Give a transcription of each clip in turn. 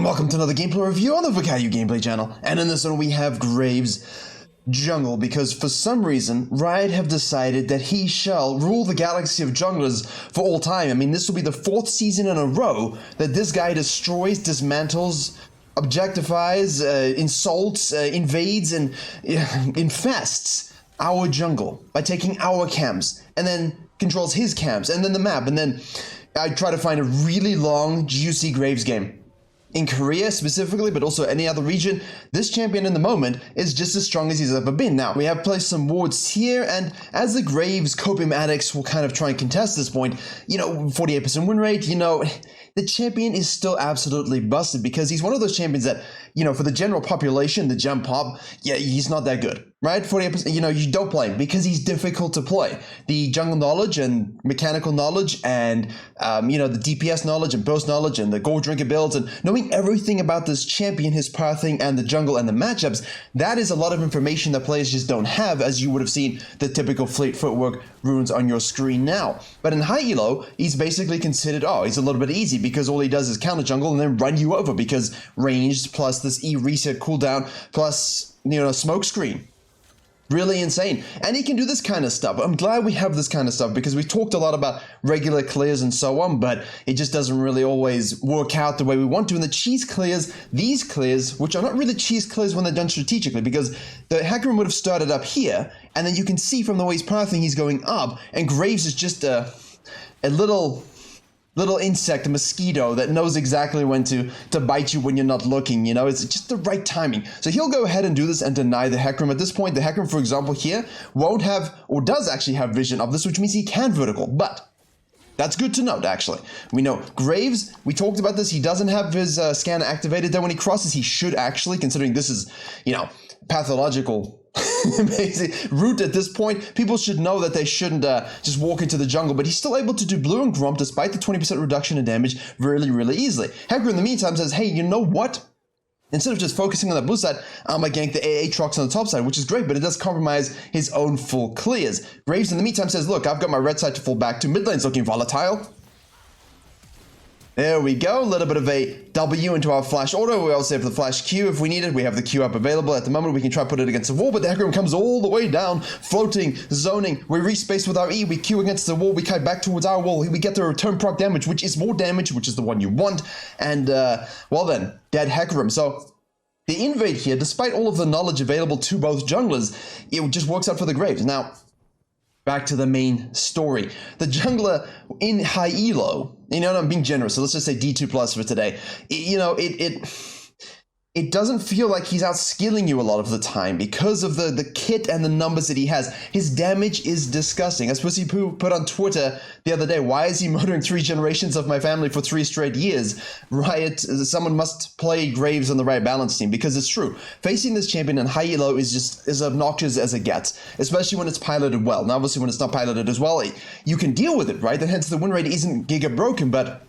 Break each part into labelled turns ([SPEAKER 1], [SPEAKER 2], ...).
[SPEAKER 1] welcome to another gameplay review on the Virkayu gameplay channel. And in this one we have Graves Jungle, because for some reason Riot have decided that he shall rule the galaxy of junglers for all time. I mean, this will be the 4th season in a row that this guy destroys, dismantles, objectifies, insults, invades, and infests our jungle by taking our camps, and then controls his camps, and then the map, and then I try to find a really long, juicy Graves game. In Korea specifically, but also any other region, this champion in the moment is just as strong as he's ever been. Now, we have placed some wards here, and as the Graves copium addicts will kind of try and contest this point, 48% win rate, the champion is still absolutely busted, because he's one of those champions that, for the general population, the jump pop, he's not that good, right? 48%, you don't play him because he's difficult to play. The jungle knowledge and mechanical knowledge and, the DPS knowledge and burst knowledge and the gold drinker builds and knowing everything about this champion, his pathing and the jungle and the matchups, that is a lot of information that players just don't have, as you would have seen the typical fleet footwork runes on your screen now. But in high elo, he's basically considered, he's a little bit easy because all he does is counter jungle and then run you over, because ranged plus this E reset cooldown plus, smoke screen. Really insane. And he can do this kind of stuff. I'm glad we have this kind of stuff, because we talked a lot about regular clears and so on, but it just doesn't really always work out the way we want to. And the cheese clears, these clears, which are not really cheese clears when they're done strategically, because the hacker would have started up here, and then you can see from the way he's pathing, he's going up, and Graves is just a little insect, a mosquito that knows exactly when to bite you when you're not looking, it's just the right timing. So he'll go ahead and do this and deny the Hecarim. At this point, the Hecarim, for example, here won't have, or does actually have vision of this, which means he can vertical, but that's good to note, actually. We know Graves, we talked about this, he doesn't have his scanner activated. Then when he crosses, he should actually, considering this is, pathological route at this point, people should know that they shouldn't just walk into the jungle, but he's still able to do blue and grump despite the 20% reduction in damage really, really easily. Hecarim in the meantime says, hey, you know what? Instead of just focusing on the blue side, I'm gonna gank the AA trucks on the top side, which is great, but it does compromise his own full clears. Graves in the meantime says, look, I've got my red side to fall back to. Mid lane's looking volatile. There we go, a little bit of a W into our flash auto. We also have the flash Q if we need it. We have the Q up available. At the moment, we can try to put it against the wall, but the Hecarim comes all the way down, floating, zoning. We respace with our E, we Q against the wall, we kite back towards our wall. We get the return proc damage, which is more damage, which is the one you want. And, well then, dead Hecarim. So the invade here, despite all of the knowledge available to both junglers, it just works out for the Graves. Now, back to the main story. The jungler in high elo, I'm being generous, so let's just say D2 plus for today. It doesn't feel like he's outskilling you a lot of the time because of the kit and the numbers that he has. His damage is disgusting. As Pussy Poo put on Twitter the other day, why is he murdering 3 generations of my family for 3 straight years? Riot, someone must play Graves on the right balance team, because it's true. Facing this champion in high elo is just as obnoxious as it gets, especially when it's piloted well. Now, obviously, when it's not piloted as well, you can deal with it, right? And hence the win rate isn't giga broken, but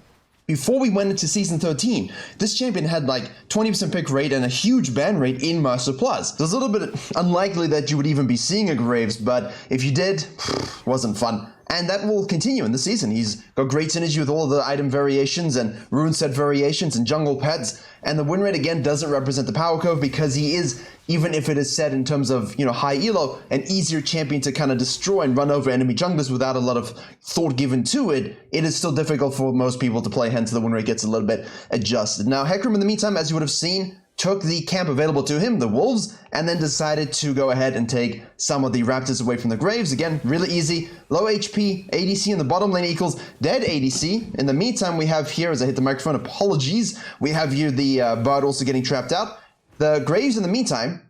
[SPEAKER 1] before we went into Season 13, this champion had like 20% pick rate and a huge ban rate in Master Plus. So it's a little bit unlikely that you would even be seeing a Graves, but if you did, wasn't fun. And that will continue in the season. He's got great synergy with all of the item variations and rune set variations and jungle pets. And the win rate, again, doesn't represent the power curve, because he is, even if it is set in terms of, high elo, an easier champion to kind of destroy and run over enemy junglers without a lot of thought given to it. It is still difficult for most people to play, hence the win rate gets a little bit adjusted. Now, Hecarim, in the meantime, as you would have seen, took the camp available to him, the Wolves, and then decided to go ahead and take some of the Raptors away from the Graves. Again, really easy. Low HP, ADC in the bottom lane equals dead ADC. In the meantime, we have here, as I hit the microphone, apologies, we have here the Bard also getting trapped out. The Graves, in the meantime,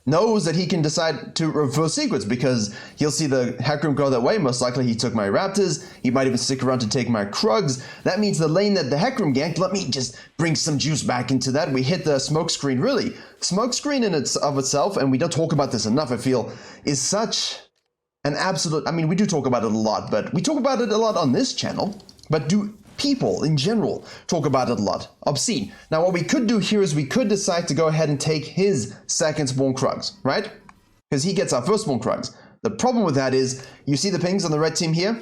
[SPEAKER 1] knows that he can decide to reverse sequence, because he'll see the Hecarim go that way. Most likely he took my Raptors. He might even stick around to take my Krugs. That means the lane that the Hecarim ganked, let me just bring some juice back into that. We hit the smoke screen, really. Smoke screen in of itself, and we don't talk about this enough, I feel, is such an absolute, we do talk about it a lot, but we talk about it a lot on this channel, but do people in general talk about it a lot. Obscene. Now, what we could do here is we could decide to go ahead and take his second spawn Krugs, right? Because he gets our first spawn Krugs. The problem with that is, you see the pings on the red team here?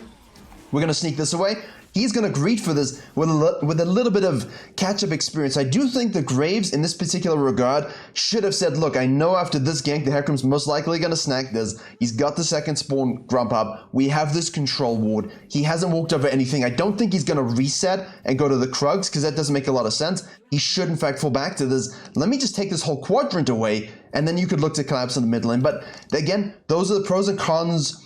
[SPEAKER 1] We're going to sneak this away. he's going to greet for this with a little bit of catch-up experience. I do think the Graves, in this particular regard, should have said, look, I know after this gank, the Hecarim's most likely going to snack this. He's got the second spawn grump up. We have this control ward. He hasn't walked over anything. I don't think he's going to reset and go to the Krugs, because that doesn't make a lot of sense. He should, in fact, fall back to this. Let me just take this whole quadrant away, and then you could look to collapse in the mid lane. But again, those are the pros and cons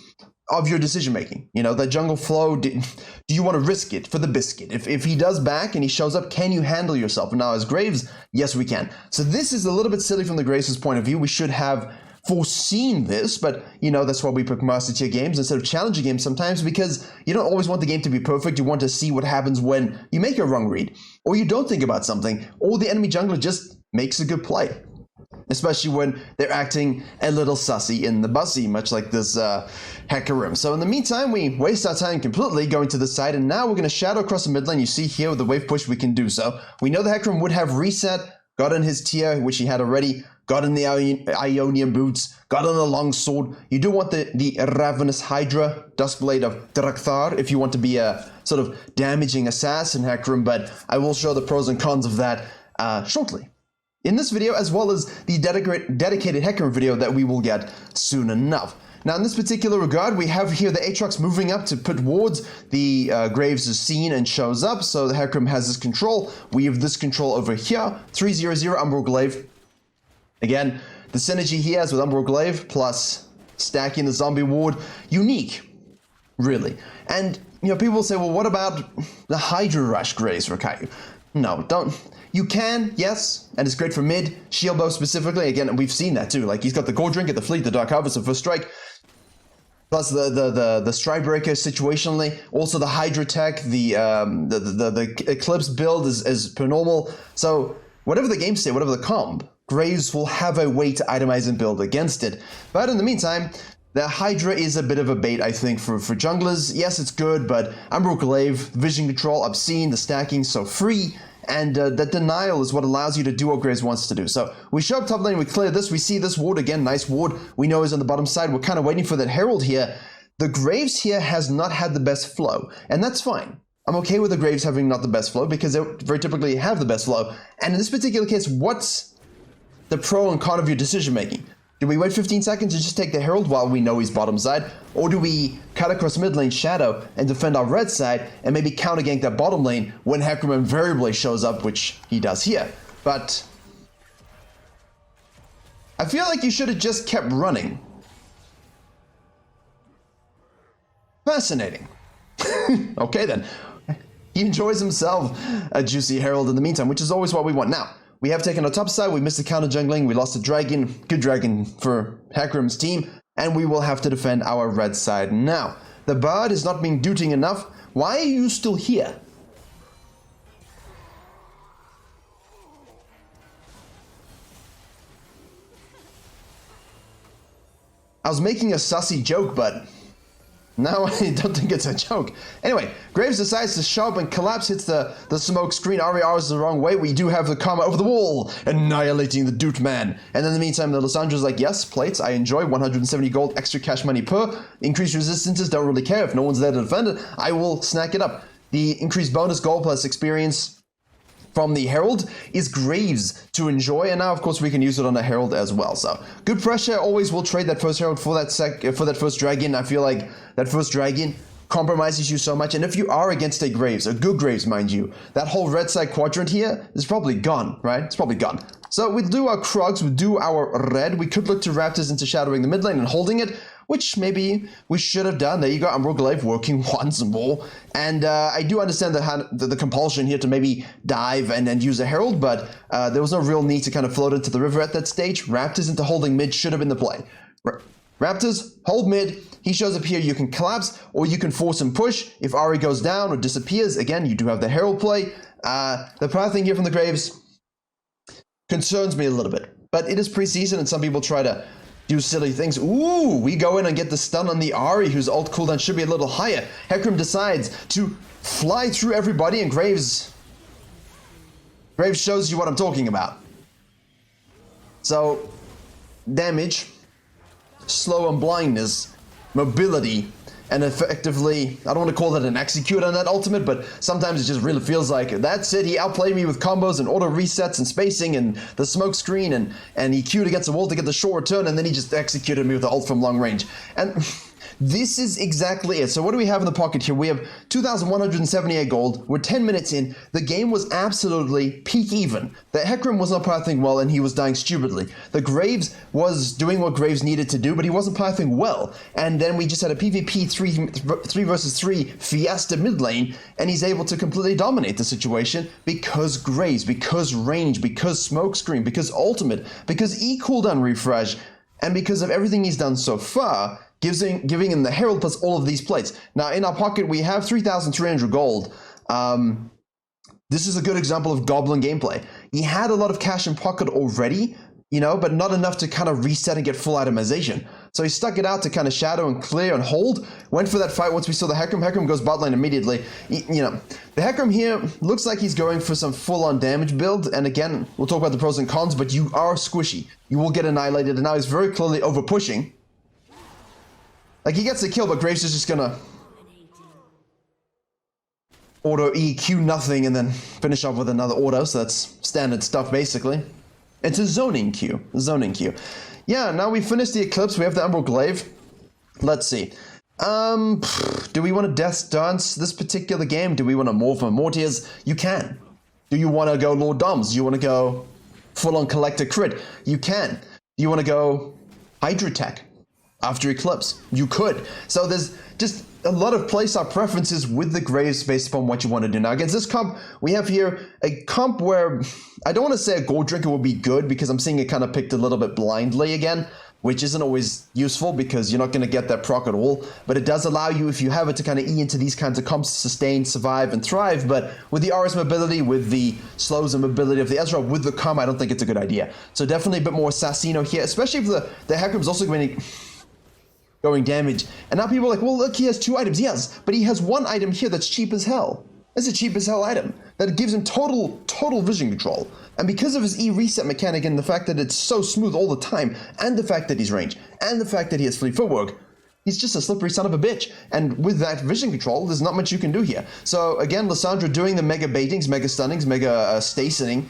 [SPEAKER 1] of your decision making. You know, that jungle flow, do you want to risk it for the biscuit? If he does back and he shows up, can you handle yourself? And now as Graves, yes we can. So this is a little bit silly from the Graves' point of view. We should have foreseen this, but you know, that's why we pick master tier games instead of challenger games sometimes, because you don't always want the game to be perfect. You want to see what happens when you make a wrong read, or you don't think about something, or the enemy jungler just makes a good play. Especially when they're acting a little sussy in the bussy, much like this Hecarim. So in the meantime, we waste our time completely going to the side, and now we're going to shadow across the mid lane. You see here with the wave push, we can do so. We know the Hecarim would have reset, got in his tier, which he had already, got in the Ionian boots, got in the long sword. You do want the Ravenous Hydra, Duskblade of Drakthar, if you want to be a sort of damaging assassin Hecarim, but I will show the pros and cons of that shortly in this video, as well as the dedicated Hecarim video that we will get soon enough. Now, in this particular regard, we have here the Aatrox moving up to put wards. The Graves is seen and shows up, so the Hecarim has this control. We have this control over here. 300 Umbral Glaive. Again, the synergy he has with Umbral Glaive plus stacking the zombie ward, unique, really. And, you know, people will say, well, what about the Hydra Rush Graves, Virkayu? No, don't. You can, yes, and it's great for mid, shield bow specifically. Again, we've seen that too. Like, he's got the Gold Drink, the Fleet, the Dark Harvest, the First Strike, plus the Strike Breaker situationally. Also the Hydra Tech, the Eclipse build is per normal. So whatever the game state, whatever the comp, Graves will have a way to itemize and build against it. But in the meantime, the Hydra is a bit of a bait, I think, for junglers. Yes, it's good, but Umbral Glaive, Vision Control, Obscene, the stacking, so free. And that denial is what allows you to do what Graves wants to do. So we show up top lane, we clear this, we see this ward again, nice ward. We know he's on the bottom side. We're kind of waiting for that Herald here. The Graves here has not had the best flow, and that's fine. I'm okay with the Graves having not the best flow because they very typically have the best flow. And in this particular case, what's the pro and con of your decision making? Do we wait 15 seconds and just take the Herald while we know he's bottom side? Or do we cut across mid lane shadow and defend our red side and maybe counter gank that bottom lane when Hecarim invariably shows up, which he does here? But I feel like you should have just kept running. Fascinating. Okay then. He enjoys himself a juicy Herald in the meantime, which is always what we want. Now, we have taken our top side, we missed the counter jungling, we lost a dragon, good dragon for Hecarim's team, and we will have to defend our red side now. The Bard is not being dooting enough. Why are you still here? I was making a sussy joke, but now I don't think it's a joke. Anyway, Graves decides to show up and collapse, hits the smoke screen. RER's the wrong way. We do have the karma over the wall, annihilating the Doot Man. And in the meantime, the Lissandra's like, yes, plates, I enjoy 170 gold, extra cash money per. Increased resistances, don't really care. If no one's there to defend it, I will snack it up. The increased bonus gold plus experience from the Herald is Graves to enjoy, and now of course we can use it on the Herald as well. So good pressure. Always will trade that first Herald for that first dragon. I feel like that first dragon compromises you so much, and if you are against a Graves, a good Graves mind you, that whole red side quadrant here is probably gone, right? It's probably gone. So we do our Krugs, we do our red. We could look to Raptors into shadowing the mid lane and holding it, which maybe we should have done. There you go, Umbral Glaive working once more. And I do understand the compulsion here to maybe dive and use a Herald, but there was no real need to kind of float into the river at that stage. Raptors into holding mid should have been the play. Raptors, hold mid. He shows up here, you can collapse, or you can force him push. If Ari goes down or disappears, again, you do have the Herald play. The prior thing here from the Graves concerns me a little bit, but it is preseason and some people try to do silly things. Ooh, we go in and get the stun on the Ahri, whose ult cooldown should be a little higher. Hecarim decides to fly through everybody, and Graves shows you what I'm talking about. So, damage, slow and blindness, mobility, and effectively, I don't want to call it an execute on that ultimate, but sometimes it just really feels like, that's it, he outplayed me with combos and auto resets and spacing and the smoke screen, and he queued against the wall to get the short return, and then he just executed me with the ult from long range. And this is exactly it. So what do we have in the pocket here? We have 2,178 gold. We're 10 minutes in. The game was absolutely peak even. The Hecarim was not pathing well, and he was dying stupidly. The Graves was doing what Graves needed to do, but he wasn't pathing well. And then we just had a PvP 3 versus 3 fiesta mid lane, and he's able to completely dominate the situation because Graves, because range, because smokescreen, because ultimate, because E cooldown refresh, and because of everything he's done so far, giving him the Herald plus all of these plates. Now, in our pocket, we have 3,300 gold. This is a good example of Goblin gameplay. He had a lot of cash in pocket already, you know, but not enough to kind of reset and get full itemization. So he stuck it out to kind of shadow and clear and hold. Went for that fight once we saw the Hecarim. Hecarim goes bot lane immediately. You know, the Hecarim here looks like he's going for some full-on damage build. And again, we'll talk about the pros and cons, but you are squishy. You will get annihilated. And now he's very clearly over-pushing. Like, he gets the kill, but Graves is just gonna auto EQ nothing and then finish off with another auto, so that's standard stuff, basically. It's a zoning queue. Yeah, now we finished the Eclipse, we have the Emerald Glaive. Let's see. Do we want to Death Dance this particular game? Do we want to morph Mortiers? You can. Do you want to go Lord Doms? Do you want to go full-on Collector Crit? You can. Do you want to go Hydra Tech after Eclipse? You could. So there's just a lot of playstyle preferences with the Graves based upon what you want to do. Now against this comp, we have here a comp where I don't want to say a Gold Drinker will be good because I'm seeing it kind of picked a little bit blindly again, which isn't always useful because you're not going to get that proc at all, but it does allow you, if you have it, to kind of E into these kinds of comps, sustain, survive, and thrive. But with the RS mobility, with the slows and mobility of the Ezra, with the comp, I don't think it's a good idea. So definitely a bit more Assassino here, especially if the Hecarim's also going damage. And now people are like, well, look, he has 2 items. Yes, but he has 1 item here that's cheap as hell. That's a cheap as hell item that gives him total vision control. And because of his E reset mechanic and the fact that it's so smooth all the time, and the fact that he's ranged, and the fact that he has fleet footwork, he's just a slippery son of a bitch. And with that vision control, there's not much you can do here. So again, Lissandra doing the mega baitings, mega stunnings, mega stasising,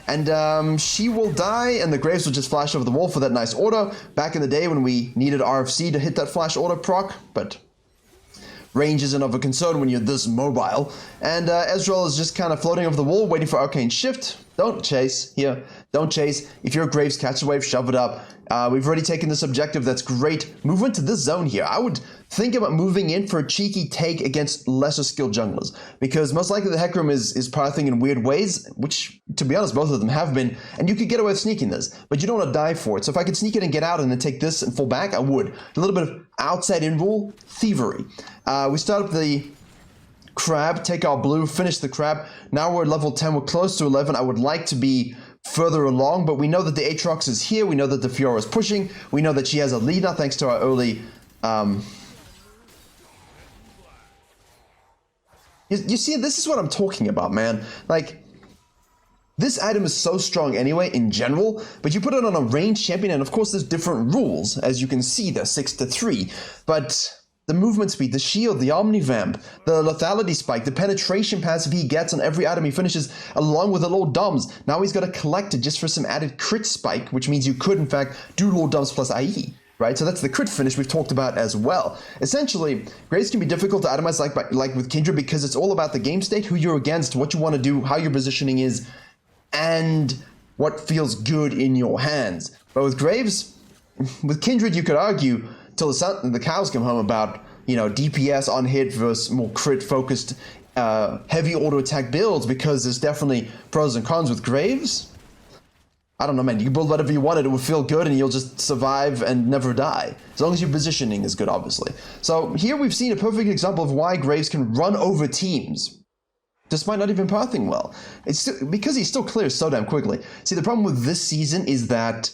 [SPEAKER 1] and she will die, and the Graves will just flash over the wall for that nice auto. Back in the day when we needed RFC to hit that flash auto proc, but range isn't of a concern when you're this mobile. And Ezreal is just kind of floating over the wall, waiting for Arcane Shift. Don't chase here. Don't chase. If you're Graves, catch the wave, shove it up. We've already taken this objective. That's great. Move into this zone here. I would think about moving in for a cheeky take against lesser skilled junglers, because most likely the Hecarim is pathing in weird ways, which, to be honest, both of them have been, and you could get away with sneaking this, but you don't want to die for it. So if I could sneak it and get out and then take this and fall back, I would. A little bit of outside in rule thievery. We start up the crab, take our blue, finish the crab. Now we're at level 10, we're close to 11. I would like to be further along, but we know that the Aatrox is here, we know that the Fiora is pushing, we know that she has a lead now thanks to our early... You see, this is what I'm talking about, man. Like, this item is so strong anyway, in general, but you put it on a ranged champion, and of course there's different rules, as you can see, they're 6-3, but... the movement speed, the shield, the omnivamp, the lethality spike, the penetration passive he gets on every item he finishes, along with the Lord Doms. Now he's got a collector just for some added crit spike, which means you could, in fact, do Lord Doms plus IE, right? So that's the crit finish we've talked about as well. Essentially, Graves can be difficult to itemize like with Kindred because it's all about the game state, who you're against, what you want to do, how your positioning is, and what feels good in your hands. But with Graves, with Kindred, you could argue till the cows come home about, you know, DPS on hit versus more crit focused heavy auto attack builds, because there's definitely pros and cons with Graves. I don't know, man, you can build whatever you wanted, it will feel good and you'll just survive and never die, as long as your positioning is good, obviously. So here we've seen a perfect example of why Graves can run over teams despite not even pathing well. It's still, because he still clears so damn quickly. See, the problem with this season is that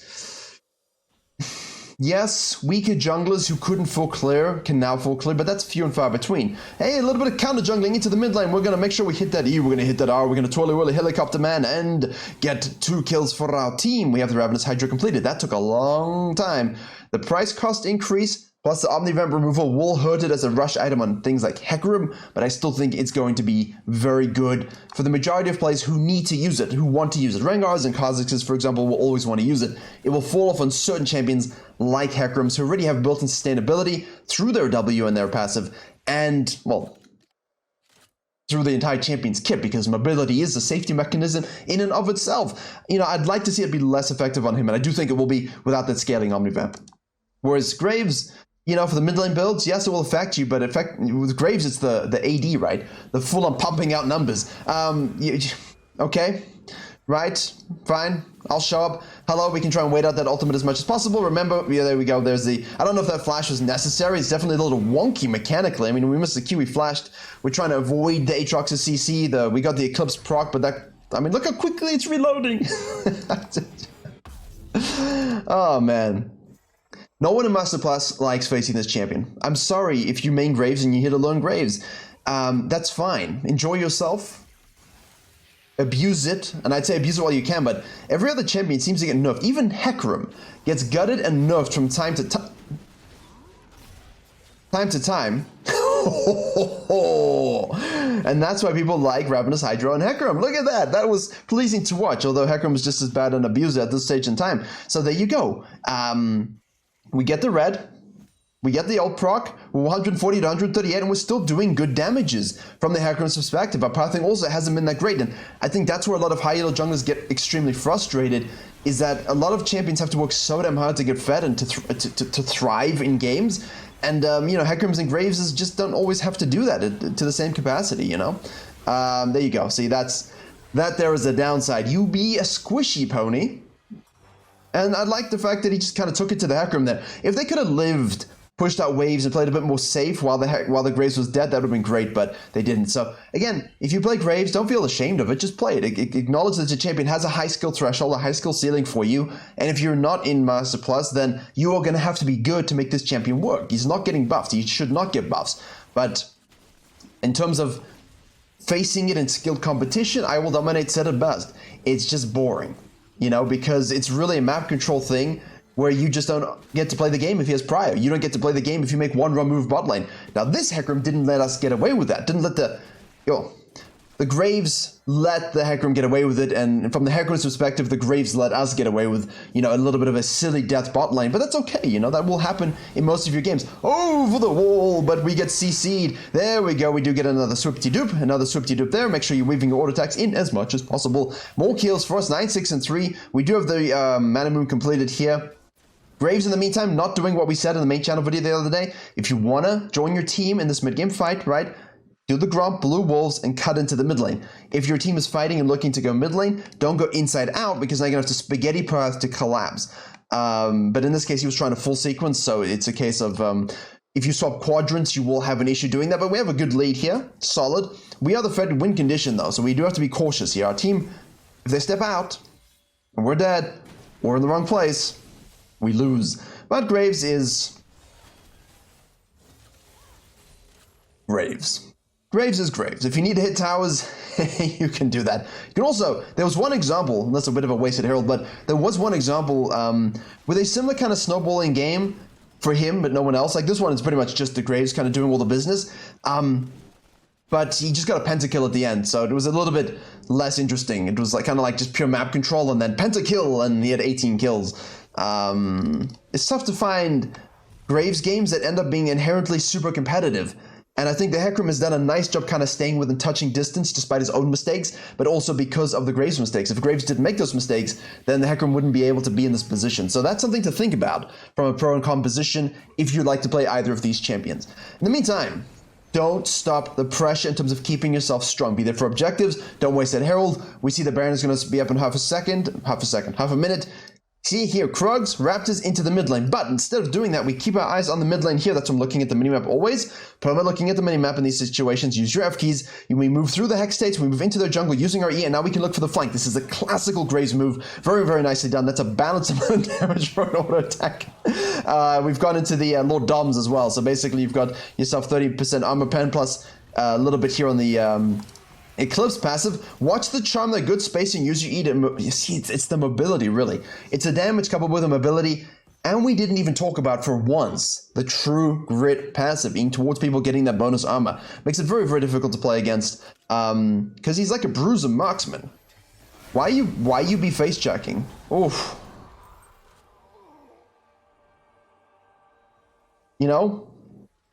[SPEAKER 1] yes, weaker junglers who couldn't full clear can now full clear, but that's few and far between. Hey, a little bit of counter jungling into the mid lane. We're going to make sure we hit that E, we're going to hit that R, we're going to twirly whirly helicopter man and get 2 kills for our team. We have the Ravenous Hydra completed. That took a long time. The price cost increase Plus, the Omni-Vamp removal will hurt it as a rush item on things like Hecarim, but I still think it's going to be very good for the majority of players who need to use it, who want to use it. Rengars and Kha'Zixes, for example, will always want to use it. It will fall off on certain champions like Hecarims who already have built-in sustainability through their W and their passive, and, well, through the entire champion's kit, because mobility is a safety mechanism in and of itself. You know, I'd like to see it be less effective on him, and I do think it will be without that scaling Omni-Vamp. Whereas Graves, you know, for the mid lane builds, yes, it will affect you, but with Graves, it's the AD, right? The full-on pumping out numbers. Okay, right, fine, I'll show up. Hello, we can try and wait out that ultimate as much as possible. Remember, yeah, there we go, there's the... I don't know if that flash was necessary. It's definitely a little wonky mechanically. I mean, we missed the Q, we flashed. We're trying to avoid the Aatrox's CC. We got the Eclipse proc, but that... I mean, look how quickly it's reloading. Oh, man. No one in Master Plus likes facing this champion. I'm sorry if you main Graves and you hit alone Graves. That's fine. Enjoy yourself. Abuse it, and I'd say abuse it while you can, but every other champion seems to get nerfed. Even Hecarim gets gutted and nerfed from time to time. And that's why people like Ravenous Hydra and Hecarim. Look at that. That was pleasing to watch, although Hecarim was just as bad an abuser at this stage in time. So there you go. We get the red, we get the ult proc, we're 140 to 138, and we're still doing good damages from the Hecarim's perspective. Our pathing also hasn't been that great, and I think that's where a lot of high elo junglers get extremely frustrated, is that a lot of champions have to work so damn hard to get fed and to thrive in games, and you know, Hecarims and Graves just don't always have to do that to the same capacity, you know? There you go. See, that there is a downside. You be a squishy pony. And I like the fact that he just kind of took it to the Hecarim that if they could have lived, pushed out waves, and played a bit more safe while the Graves was dead, that would have been great, but they didn't. So, again, if you play Graves, don't feel ashamed of it. Just play it. Acknowledge that the champion has a high skill threshold, a high skill ceiling for you, and if you're not in Master Plus, then you are going to have to be good to make this champion work. He's not getting buffed. He should not get buffs. But in terms of facing it in skilled competition, I will dominate said it best. It's just boring. You know, because it's really a map control thing where you just don't get to play the game if he has Prio. You don't get to play the game if you make one run move bot lane. Now, this Hecarim didn't let us get away with that. Didn't let the Graves let the Hecarim get away with it, and from the Hecarim's perspective, the Graves let us get away with, you know, a little bit of a silly death bot lane, but that's okay, you know, that will happen in most of your games. Over the wall, but we get CC'd. There we go, we do get another swoopty-doop there. Make sure you're weaving your auto attacks in as much as possible. More kills for us, 9, 6, and 3. We do have the Mana Moon completed here. Graves, in the meantime, not doing what we said in the main channel video the other day. If you want to join your team in this mid-game fight, right, do the Gromp, Blue Wolves, and cut into the mid lane. If your team is fighting and looking to go mid lane, don't go inside out, because now you're going to have to spaghetti path to collapse. But in this case, he was trying to full sequence, so it's a case of if you swap quadrants, you will have an issue doing that. But we have a good lead here, solid. We are the fed win condition, though, so we do have to be cautious here. Our team, if they step out, and we're dead, or in the wrong place, we lose. But Graves is Graves. Graves is Graves. If you need to hit towers, you can do that. You can also, there was one example, and that's a bit of a wasted herald, but there was one example with a similar kind of snowballing game for him, but no one else. Like this one is pretty much just the Graves kind of doing all the business. But he just got a pentakill at the end, so it was a little bit less interesting. It was like kind of like just pure map control, and then pentakill, and he had 18 kills. It's tough to find Graves games that end up being inherently super competitive. And I think the Hecarim has done a nice job kind of staying within touching distance despite his own mistakes, but also because of the Graves mistakes. If Graves didn't make those mistakes, then the Hecarim wouldn't be able to be in this position. So that's something to think about from a pro and con position if you'd like to play either of these champions. In the meantime, don't stop the pressure in terms of keeping yourself strong. Be there for objectives. Don't waste that herald. We see the Baron is going to be up in half a minute. See here, Krugs, Raptors into the mid lane. But instead of doing that, we keep our eyes on the mid lane here. That's why I'm looking at the minimap always. Perma looking at the minimap in these situations. Use your F keys. We move through the hex states. We move into their jungle using our E, and now we can look for the flank. This is a classical Graves move. Very, very nicely done. That's a balanced amount of damage for an auto attack. We've gone into the Lord Doms as well. So basically, you've got yourself 30% armor pen plus a little bit here on the Eclipse passive. Watch the charm, that good spacing, use your E to... You see, it's the mobility, really. It's a damage coupled with a mobility. And we didn't even talk about, for once, the true grit passive, being towards people getting that bonus armor. Makes it very, very difficult to play against, because he's like a bruiser marksman. Why you be face checking? Oof. You know,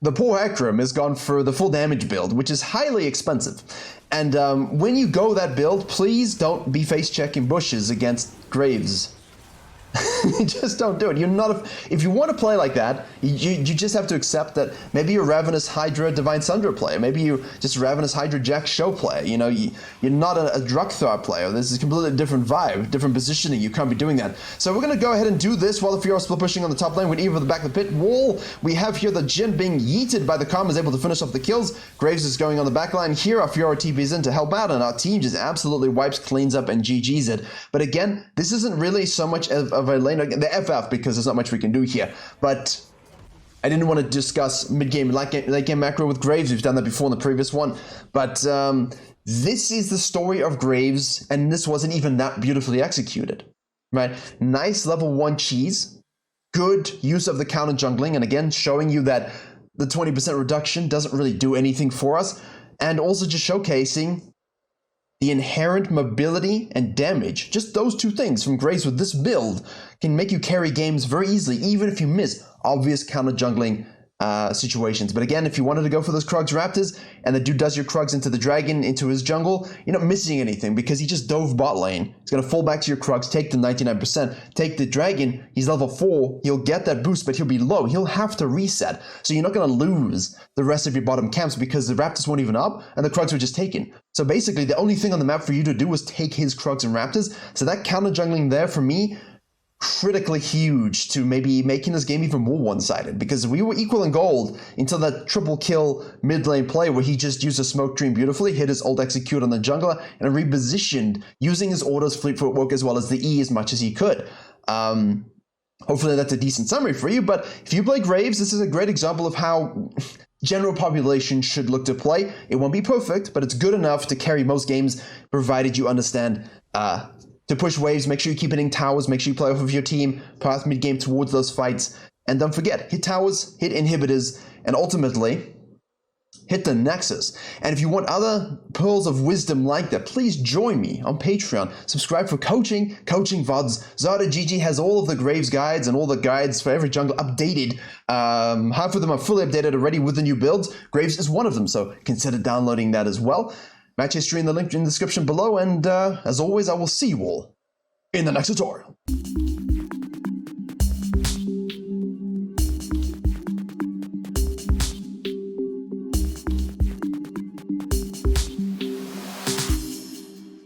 [SPEAKER 1] the poor Ekram has gone for the full damage build, which is highly expensive. And when you go that build, please don't be face checking bushes against Graves. Just don't do it. You're not. If you want to play like that, you just have to accept that maybe you're Ravenous Hydra Divine Sundra player. Maybe you're just Ravenous Hydra Jack Show player. You know, you're not a Druckthar player. This is a completely different vibe, different positioning. You can't be doing that. So we're going to go ahead and do this while the Fiora still pushing on the top lane with Eva at the back of the pit wall. We have here the Jhin being yeeted by the Karma, is able to finish off the kills. Graves is going on the back line. Here our Fiora TPs in to help out, and our team just absolutely wipes, cleans up, and GG's it. But again, this isn't really so much of a lane, the FF, because there's not much we can do here. But I didn't want to discuss mid-game, late-game macro with Graves. We've done that before in the previous one. But this is the story of Graves, and this wasn't even that beautifully executed. Right? Nice level 1 cheese. Good use of the counter jungling, and again, showing you that the 20% reduction doesn't really do anything for us. And also just showcasing the inherent mobility and damage. Just those two things from Graves with this build can make you carry games very easily, even if you miss obvious counter jungling situations. But again, if you wanted to go for those Krugs Raptors, and the dude does your Krugs into the dragon, into his jungle, you're not missing anything because he just dove bot lane. He's going to fall back to your Krugs, take the 99%, take the dragon, he's level 4, he'll get that boost, but he'll be low. He'll have to reset. So you're not going to lose the rest of your bottom camps because the Raptors weren't even up, and the Krugs were just taken. So basically, the only thing on the map for you to do was take his Krugs and Raptors. So that counter jungling there, for me, critically huge to maybe making this game even more one-sided, because we were equal in gold until that triple kill mid lane play where he just used a smoke dream beautifully, hit his ult execute on the jungler, and repositioned using his autos, fleet footwork, as well as the E as much as he could. Hopefully that's a decent summary for you, but if you play Graves, this is a great example of how general population should look to play. It won't be perfect, but it's good enough to carry most games, provided you understand to push waves, make sure you keep hitting towers, make sure you play off of your team, path mid-game towards those fights, and don't forget, hit towers, hit inhibitors, and ultimately, hit the Nexus. And if you want other pearls of wisdom like that, please join me on Patreon. Subscribe for coaching VODs. Zada GG has all of the Graves guides and all the guides for every jungle updated. Half of them are fully updated already with the new builds. Graves is one of them, so consider downloading that as well. Match history in the link in the description below, and as always, I will see you all in the next tutorial.